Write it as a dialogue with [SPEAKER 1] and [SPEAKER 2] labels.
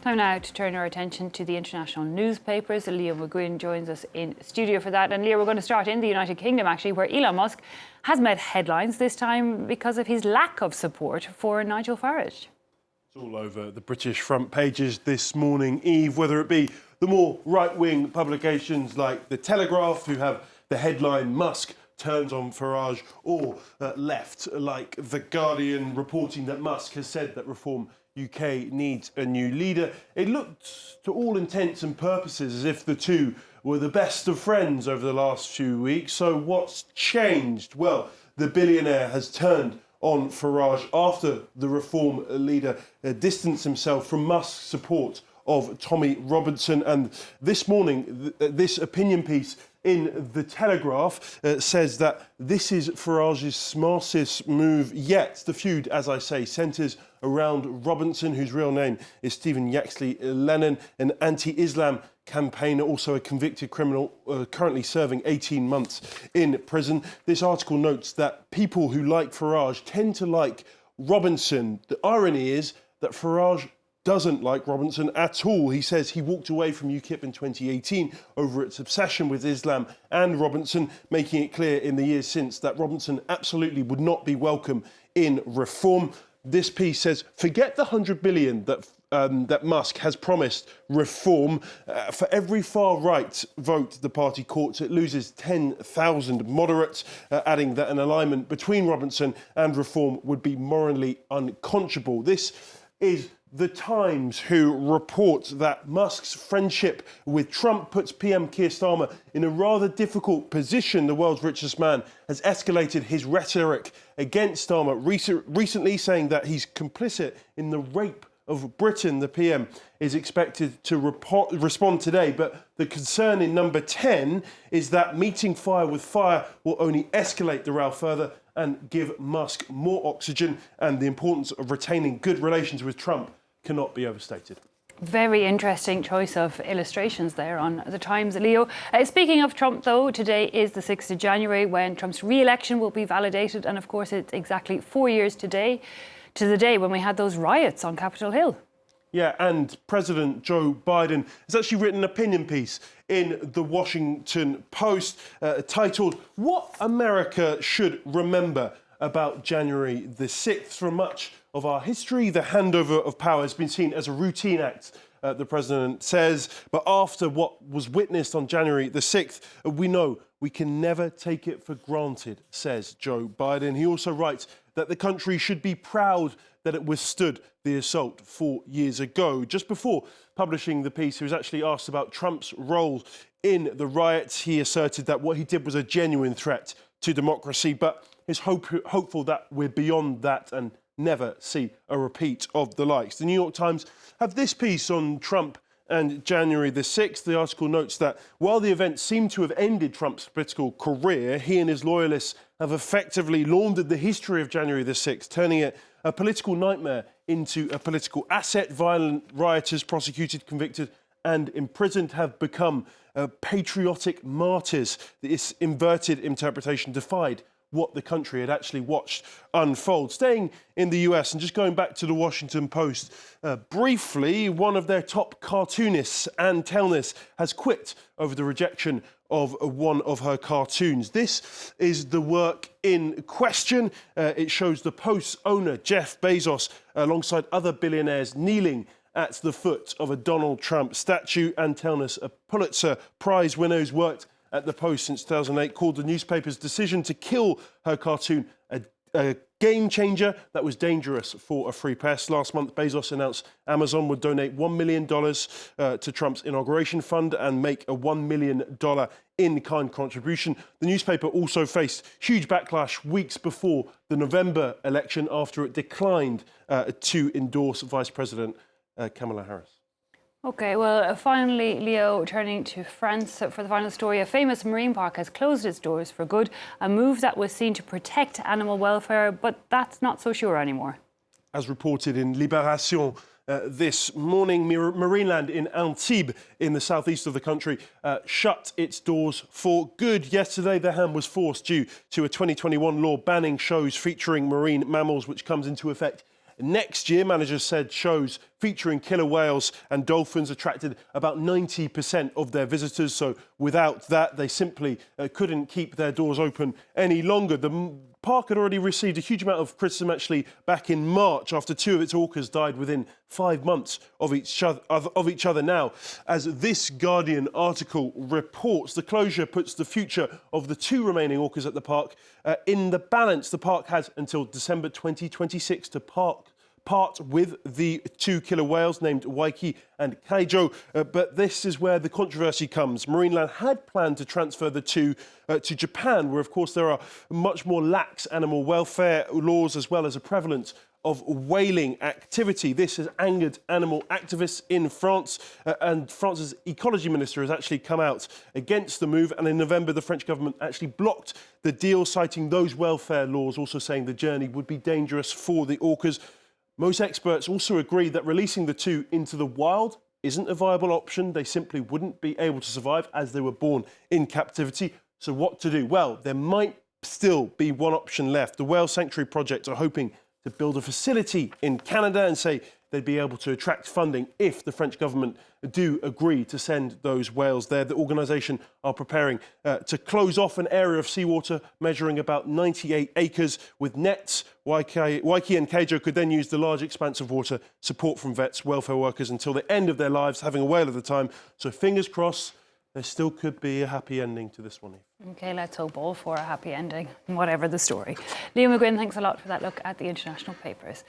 [SPEAKER 1] Time now to turn our attention to the international newspapers. Leo McGuinn joins us in studio for that. And Leo, we're going to start in the United Kingdom, actually, where Elon Musk has made headlines this time because of his lack of support for Nigel Farage.
[SPEAKER 2] It's all over the British front pages this morning, Eve, whether it be the more right-wing publications like The Telegraph, who have the headline Musk turns on Farage, or left like The Guardian, reporting that Musk has said that Reform UK needs a new leader. It looked, to all intents and purposes, as if the two were the best of friends over the last few weeks. So what's changed? Well, the billionaire has turned on Farage after the Reform leader distanced himself from Musk's support of Tommy Robinson. And this morning, this opinion piece in The Telegraph says that this is Farage's smartest move yet. The feud, as I say, centres around Robinson, whose real name is Stephen Yaxley Lennon, an anti-Islam campaigner, also a convicted criminal, currently serving 18 months in prison. This article notes that people who like Farage tend to like Robinson. The irony is that Farage doesn't like Robinson at all. He says he walked away from UKIP in 2018 over its obsession with Islam and Robinson, making it clear in the years since that Robinson absolutely would not be welcome in Reform. This piece says, forget the 100 billion that Musk has promised Reform. For every far-right vote the party courts, it loses 10,000 moderates, adding that an alignment between Robinson and Reform would be morally unconscionable. This is The Times, who report that Musk's friendship with Trump puts PM Keir Starmer in a rather difficult position. The world's richest man has escalated his rhetoric against Starmer recently, saying that he's complicit in the rape of Britain. The PM is expected to respond today, but the concern in number 10 is that meeting fire with fire will only escalate the row further and give Musk more oxygen, and the importance of retaining good relations with Trump cannot be overstated.
[SPEAKER 1] Very interesting choice of illustrations there on The Times, Leo. Speaking of Trump, though, today is the 6th of January when Trump's re-election will be validated. And of course, it's exactly 4 years today to the day when we had those riots on Capitol Hill.
[SPEAKER 2] Yeah, and President Joe Biden has actually written an opinion piece in the Washington Post titled, "What America Should Remember About January the 6th. For much of our history, the handover of power has been seen as a routine act, the president says. But after what was witnessed on January the 6th, we know we can never take it for granted," says Joe Biden. He also writes that the country should be proud that it withstood the assault 4 years ago. Just before publishing the piece, he was actually asked about Trump's role in the riots. He asserted that what he did was a genuine threat to democracy, but is hopeful that we're beyond that and never see a repeat of the likes. The New York Times have this piece on Trump and January the 6th. The article notes that while the event seemed to have ended Trump's political career, he and his loyalists have effectively laundered the history of January the 6th, turning it a political nightmare into a political asset. Violent rioters, prosecuted, convicted and imprisoned, have become patriotic martyrs. This inverted interpretation defied what the country had actually watched unfold. Staying in the US and just going back to the Washington Post briefly, one of their top cartoonists, Ann Telnaes, has quit over the rejection of one of her cartoons. This is the work in question. It shows the Post's owner, Jeff Bezos, alongside other billionaires kneeling at the foot of a Donald Trump statue. Ann Telnaes, a Pulitzer Prize winner who's worked at the Post since 2008, called the newspaper's decision to kill her cartoon a game changer that was dangerous for a free press. Last month, Bezos announced Amazon would donate $1 million to Trump's inauguration fund and make a $1 million in-kind contribution. The newspaper also faced huge backlash weeks before the November election after it declined to endorse Vice President Kamala Harris.
[SPEAKER 1] OK, well, finally, Leo, turning to France for the final story. A famous marine park has closed its doors for good, a move that was seen to protect animal welfare, but that's not so sure anymore.
[SPEAKER 2] As reported in Libération this morning, Marineland in Antibes, in the southeast of the country, shut its doors for good. Yesterday, the hand was forced due to a 2021 law banning shows featuring marine mammals, which comes into effect next year. Managers said shows featuring killer whales and dolphins attracted about 90% of their visitors. So without that, they simply couldn't keep their doors open any longer. The park had already received a huge amount of criticism actually back in March after 2 of its orcas died within 5 months of each other. Now, as this Guardian article reports, the closure puts the future of the 2 remaining orcas at the park in the balance. The park has until December 2026 to part with the 2 killer whales named Waiki and Kaijo. But this is where the controversy comes. Marineland had planned to transfer the 2 to Japan, where, of course, there are much more lax animal welfare laws as well as a prevalence of whaling activity. This has angered animal activists in France, and France's ecology minister has actually come out against the move. And in November, the French government actually blocked the deal, citing those welfare laws, also saying the journey would be dangerous for the orcas. Most experts also agree that releasing the 2 into the wild isn't a viable option. They simply wouldn't be able to survive as they were born in captivity. So what to do? Well, there might still be one option left. The Whale Sanctuary Project are hoping to build a facility in Canada and say they'd be able to attract funding if the French government do agree to send those whales there. The organisation are preparing to close off an area of seawater measuring about 98 acres with nets. Waiki and Kaijo could then use the large expanse of water, support from vets, welfare workers until the end of their lives, having a whale at a time. So fingers crossed, there still could be a happy ending to this one.
[SPEAKER 1] OK, let's hope all for a happy ending, whatever the story. Leo McGuinn, thanks a lot for that look at the international papers.